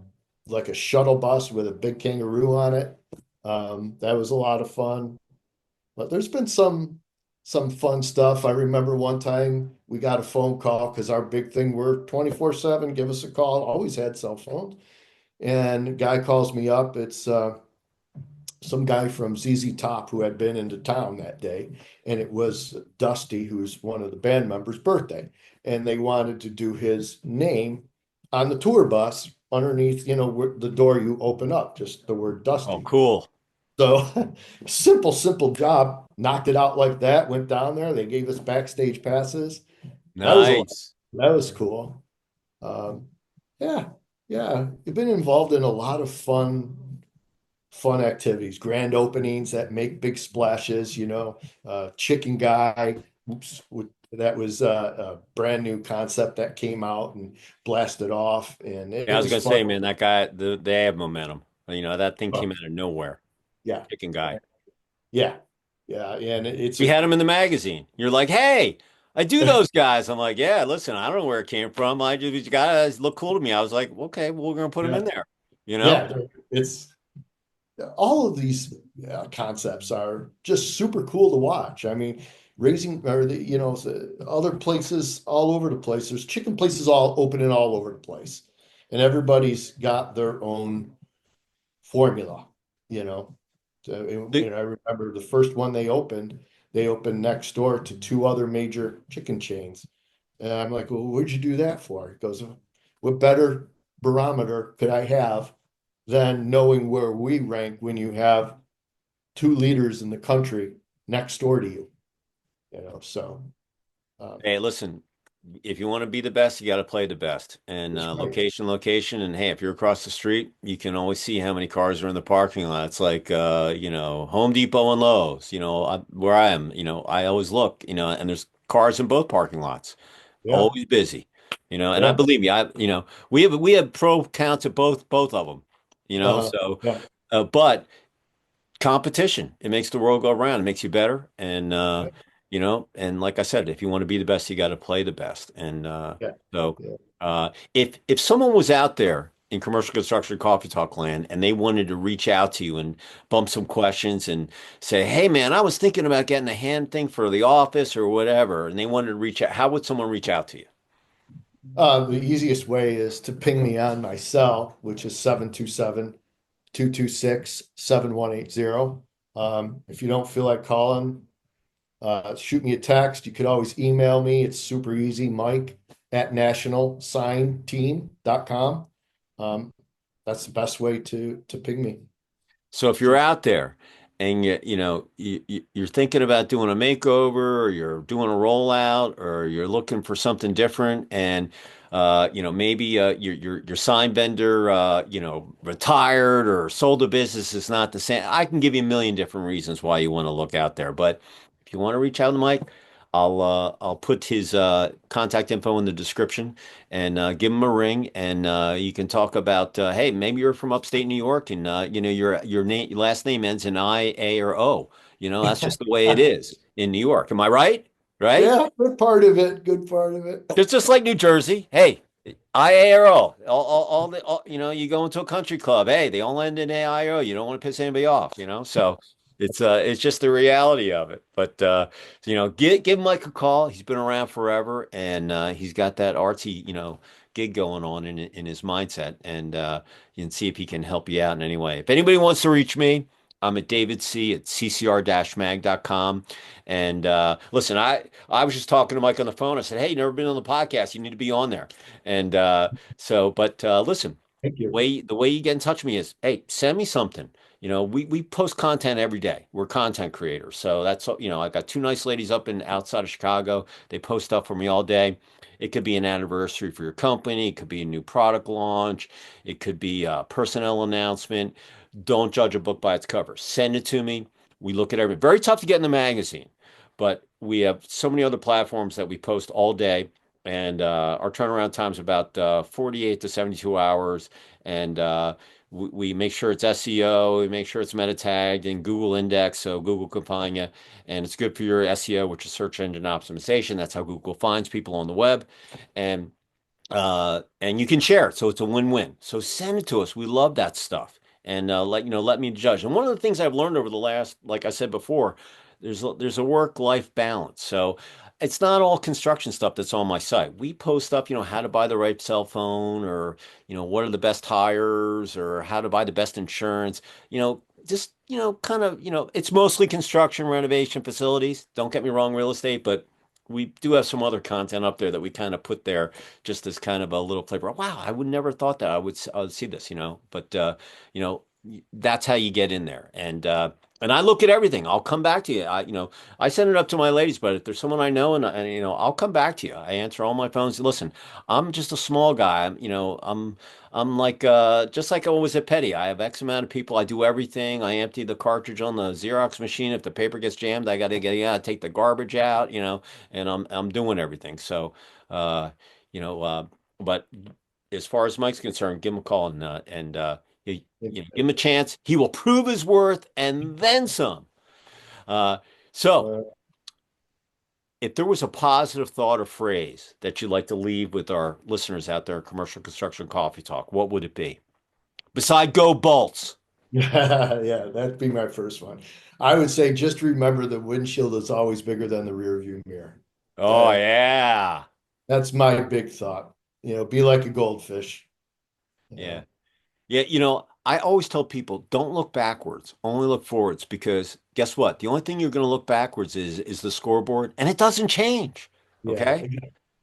like a shuttle bus with a big kangaroo on it. That was a lot of fun. But there's been some fun stuff. I remember one time we got a phone call because our big thing, we're 24/7, give us a call, always had cell phones. And a guy calls me up. It's some guy from ZZ Top who had been into town that day, and it was Dusty, who's one of the band members' birthday, and they wanted to do his name on the tour bus underneath, the door you open up, just the word Oh, Dusty. cool. So simple job. Knocked it out like that. Went down there. They gave us backstage passes. That was a lot. Nice. That was cool. Um, yeah, yeah. You've been involved in a lot of fun activities, grand openings that make big splashes, Chicken Guy. Oops, that was a brand new concept that came out and blasted off, and it, Yeah, I it was was gonna fun. say, man, that guy, they have momentum. That thing Uh, came out of nowhere. yeah, Chicken guy. yeah, yeah, and it's We a had him in the magazine. You're like, hey, I do those guys. I'm like, yeah, listen, I don't know where it came from. I just these guys look cool to me. I was like, okay, well, we're gonna put him yeah, in there. You know? yeah. It's all of these concepts are just super cool to watch. I mean, raising or other places all over the place. There's chicken places all opening all over the place, and everybody's got their own formula, you know. So, The- I remember the first one they opened next door to two other major chicken chains. And I'm like, well, what'd you do that for? He goes, what better barometer could I have than knowing where we rank when you have two leaders in the country next door to you, so Hey, listen, if you want to be the best, you got to play the best. And that's right. location. And hey, if you're across the street, you can always see how many cars are in the parking lot. It's like, Home Depot and Lowe's, where I am, I always look, and there's cars in both parking lots, Yeah, always busy, and I yeah, believe me, we have pro counts at both of them, so, yeah, but competition, it makes the world go around. It makes you better. And, yeah. And like I said, if you want to be the best, you got to play the best. And Yeah. so Yeah. if someone was out there in commercial construction coffee talk land and they wanted to reach out to you and bump some questions and say, hey man, I was thinking about getting a hand thing for the office or whatever, and they wanted to reach out, how would someone reach out to you? The easiest way is to ping me on my cell, which is 727-226-7180. If you don't feel like calling, shoot me a text. You could always email me. It's super easy, Mike at nationalsignteam.com. Um, that's the best way to ping me. So if you're out there and you're thinking about doing a makeover or you're doing a rollout or you're looking for something different and maybe your sign vendor retired or sold a business is not the same. I can give you a million different reasons why you want to look out there. But if you want to reach out to Mike, I'll put his contact info in the description and give him a ring, and you can talk about hey, maybe you're from upstate New York, and your last name ends in I, A, or O. That's just the way it is in New York. Am I right? Right? Yeah, good part of it. Good part of it. It's just like New Jersey. Hey, IARO. You go into a country club. Hey, they all end in AIO. You don't want to piss anybody off. So it's just the reality of it. But give Mike a call. He's been around forever, and he's got that artsy, gig going on in his mindset, and you can see if he can help you out in any way. If anybody wants to reach me, I'm at David C at ccr-mag.com. And listen, I was just talking to Mike on the phone. I said, "Hey, you never been on the podcast. You need to be on there." And but listen, Thank you. the way you get in touch with me is, hey, send me something. We post content every day. We're content creators, so I got two nice ladies up in outside of Chicago. They post stuff for me all day. It could be an anniversary for your company. It could be a new product launch. It could be a personnel announcement. Don't judge a book by its cover. Send it to me. We look at everything. Very tough to get in the magazine, but we have so many other platforms that we post all day, and our turnaround time is about 48 to 72 hours. And we make sure it's SEO, we make sure it's meta tagged and Google index so Google can find you. And it's good for your SEO, which is search engine optimization. That's how Google finds people on the web. And and you can share it, so it's a win-win. So send it to us. We love that stuff, and let me judge. And one of the things I've learned over the last, like I said before, there's a work-life balance. So it's not all construction stuff that's on my site. We post stuff, how to buy the right cell phone, or what are the best tires, or how to buy the best insurance. Just kind of it's mostly construction, renovation, facilities. Don't get me wrong, real estate, but we do have some other content up there that we kind of put there just as kind of a little flavor. Wow, I would never thought that I would see this. But that's how you get in there. And I look at everything. I'll come back to you. I send it up to my ladies, but if there's someone I know and I'll come back to you. I answer all my phones. Listen, I'm just a small guy. I'm like just like I was at Petty. I have X amount of people. I do everything. I empty the cartridge on the Xerox machine. If the paper gets jammed, I gotta take the garbage out. And I'm doing everything. So, uh, you know, uh, but as far as Mike's concerned, give him a call give him a chance. He will prove his worth and then some. Uh, so, Uh, if there was a positive thought or phrase that you'd like to leave with our listeners out there, Commercial Construction Coffee Talk, what would it be? Beside Go Bolts. yeah, yeah, that'd be my first one. I would say just remember the windshield is always bigger than the rear view mirror. Oh That yeah, that's my big thought. Be like a goldfish. You yeah. know, Yeah, I always tell people don't look backwards, only look forwards because guess what? The only thing you're going to look backwards is the scoreboard and it doesn't change. yeah, Okay?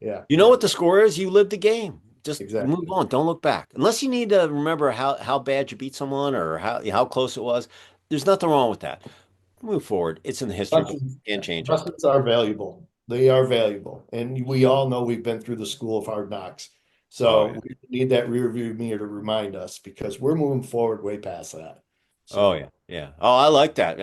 yeah, You know yeah, what the score is? You lived the game. Just move exactly. on. Don't look back. Unless you need to remember how bad you beat someone or how close it was. There's nothing wrong with that. Move forward. It's in the history book. Lessons, Can't change it. lessons are valuable. They are valuable, and we all know we've been through the school of hard knocks. Oh yeah. So we need that rear view mirror to remind us because we're moving forward way past that. Oh So yeah. Yeah. Oh, I like that.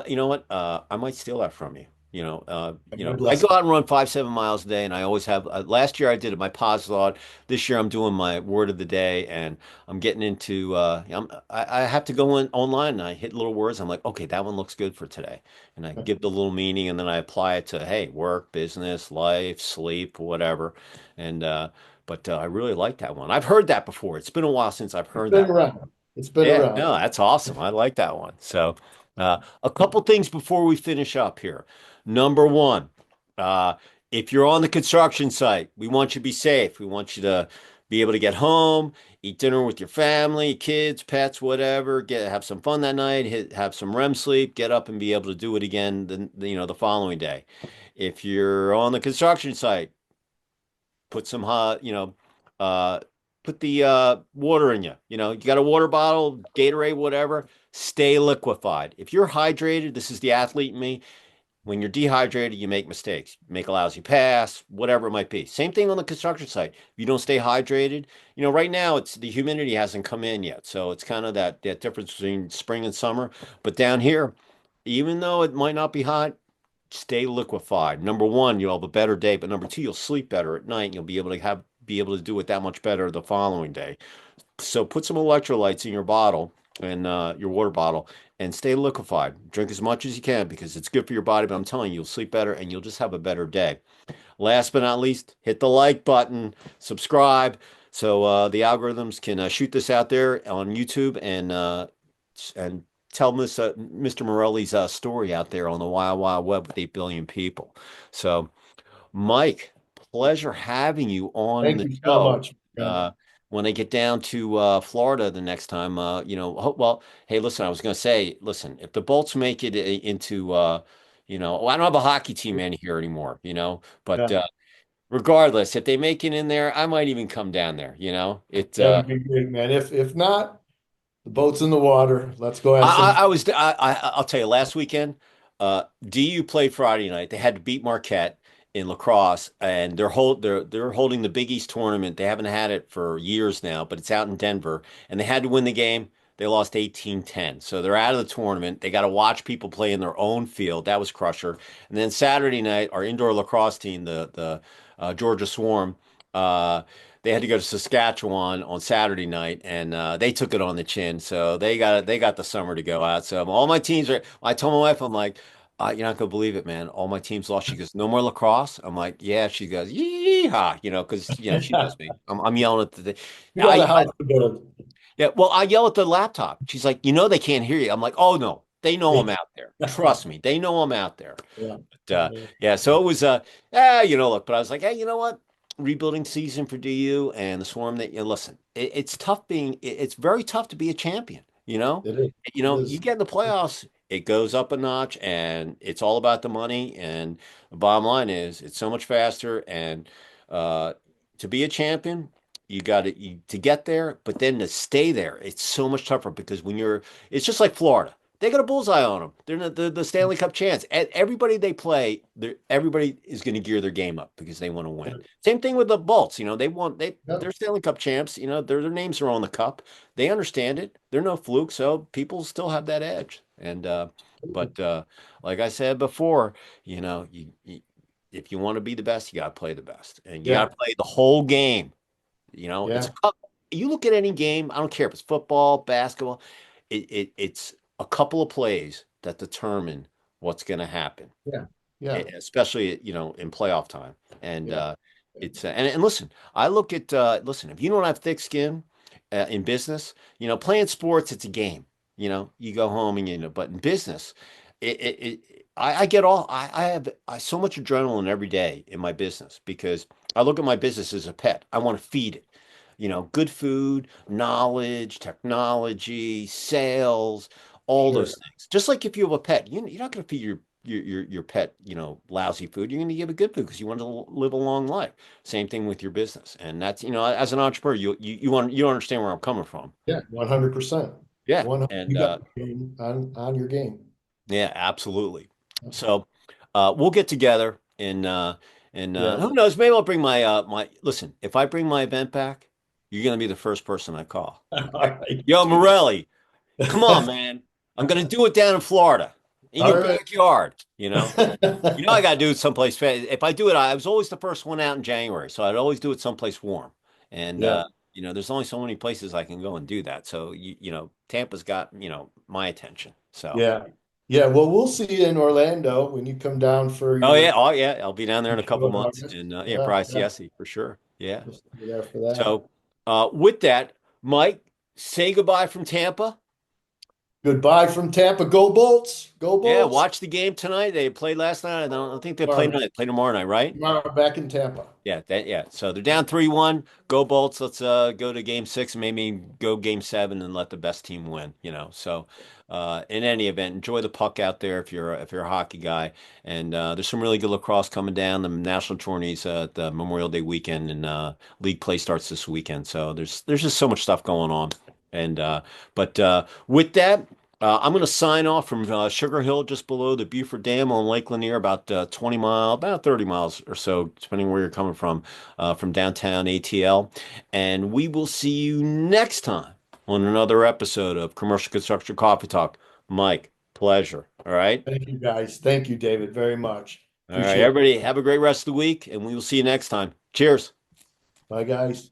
You know what? I might steal that from you. God I bless go them. out and run 5, 7 miles a day, and I always have. Last year I did it my Pozlot. This year I'm doing my word of the day, and I'm getting into. I have to go in online and I hit little words. I'm like, okay, that one looks good for today, and I give the little meaning, and then I apply it to, hey, work, business, life, sleep, whatever, and but I really like that one. I've heard that before. It's been a while since I've It's heard been that. around. It's been Yeah, around. no, that's awesome. I like that one. So, a couple things before we finish up here. Number one, uh, if you're on the construction site, we want you to be safe. We want you to be able to get home, eat dinner with your family, kids, pets, whatever. Have some fun that night. Have some REM sleep. Get up and be able to do it again. The following day. If you're on the construction site, put some hot, uh, put the water in you. You got a water bottle, Gatorade, whatever. Stay liquefied. If you're hydrated, this is the athlete in me. When you're dehydrated, you make mistakes. Make a lousy pass, whatever it might be. Same thing on the construction site. If you don't stay hydrated, right now it's the humidity hasn't come in yet, so it's kind of that difference between spring and summer. But down here, even though it might not be hot, stay liquefied. Number one, you'll have a better day, but number two, you'll sleep better at night. And you'll be able to do it that much better the following day. So put some electrolytes in your bottle and your water bottle and stay liquefied. Drink as much as you can because it's good for your body. But I'm telling you, you'll sleep better and you'll just have a better day. Last but not least, hit the like button, subscribe, so the algorithms can shoot this out there on YouTube and tell Mr. Morelli's story out there on the wild, wild web with 8 billion people. So, Mike, pleasure having you on Thank the you so show. much, man. Uh, when I get down to Florida the next time, well, hey, listen, I was going to say, listen, if the Bolts make it into, I don't have a hockey team in here anymore, but Yeah, regardless, if they make it in there, I might even come down there, it, that would be great, man. If not, the boat's in the water. Let's go have some I fun. was I'll tell you last weekend DU played Friday night. They had to beat Marquette in lacrosse and they're holding the Big East tournament. They haven't had it for years now, but it's out in Denver and they had to win the game. They lost 18-10. So they're out of the tournament. They got to watch people play in their own field. That was crusher. And then Saturday night, our indoor lacrosse team, the Georgia Swarm, uh, they had to go to Saskatchewan on Saturday night, and they took it on the chin. So they got the summer to go out. So all my teams are. I told my wife, I'm like, you're not gonna believe it, man. All my teams lost. She goes, no more lacrosse. I'm like, yeah. She goes, yeehaw, because she knows me. I'm yelling at the. You got I a house to build. Yeah, well, I yell at the laptop. She's like, they can't hear you. I'm like, oh no, they know I'm out there. Trust me, they know I'm out there. Yeah. But Yeah. yeah, so it was look, but I was like, hey, you know what? Rebuilding season for DU and the Swarm that listen, it's tough it's very tough to be a champion, It is. It you is. get in the playoffs, it goes up a notch and it's all about the money and the bottom line is it's so much faster and uh to be a champion, to get there, but then to stay there, it's so much tougher because it's just like Florida. They got a bullseye on them. They're not the Stanley Cup chance. And everybody they play, everybody is going to gear their game up because they want to win. Same thing with the Bolts. Yeah. They're Stanley Cup champs. Their names are on the cup. They understand it. They're no fluke, so people still have that edge. And but like I said before, if you want to be the best, you got to play the best, and you got Yeah. to play the whole game. It's Yeah. a cup. You look at any game, I don't care if it's football, basketball, it's a couple of plays that determine what's going to happen, Yeah. Yeah. especially, in playoff time. And Yeah. and listen, listen, if you don't have thick skin in business, playing sports, it's a game. You go home and but in business, I get I have so much adrenaline every day in my business because I look at my business as a pet. I want to feed it. Good food, knowledge, technology, sales, all those Sure. things. Just like if you have a pet, you're not going to feed your pet, lousy food. You're going to give it good food because you want to live a long life. Same thing with your business, and that's as an entrepreneur, you understand where I'm coming from. Yeah. 100%. Yeah, 100. and You got your game on your game. yeah, absolutely. So we'll get together and Yeah. who knows, maybe I'll bring my listen, if I bring my event back, you're gonna be the first person I call. All right. Yo, Morelli, come on, man. I'm gonna do it down in Florida. in All your right. backyard, you know. You know, I got to do it someplace. If I do it, I was always the first one out in January, so I'd always do it someplace warm. And Yeah. you know, there's only so many places I can go and do that. So Tampa's got my attention. So, Yeah. Yeah. Well, we'll see you in Orlando when you come down for oh yeah, I'll be down there in a couple show in months, August. and yeah, Yeah. probably see Yeah. Essie for sure. Yeah. We'll see you there for that. So, with that, Mike, say goodbye from Tampa. Goodbye from Tampa. Go Bolts. Go Yeah, Bolts. watch the game tonight. They played last night. I don't think they played Tomorrow, tonight. They play tomorrow night, right? tomorrow back in Tampa. Yeah. So they're down 3-1. Go Bolts. Let's go to game six and maybe go game seven and let the best team win, you know. So in any event, enjoy the puck out there if you're a hockey guy. And there's some really good lacrosse coming down. The national tourneys at the Memorial Day weekend and league play starts this weekend. So there's just so much stuff going on. And but with that, I'm going to sign off from Sugar Hill, just below the Buford Dam on Lake Lanier, about about 30 miles or so, depending where you're coming from downtown ATL. And we will see you next time on another episode of Commercial Construction Coffee Talk. Mike, pleasure. All right. Thank you, guys. Thank you, David, very much. All right, Appreciate it. everybody, have a great rest of the week, and we will see you next time. Cheers. Bye, guys.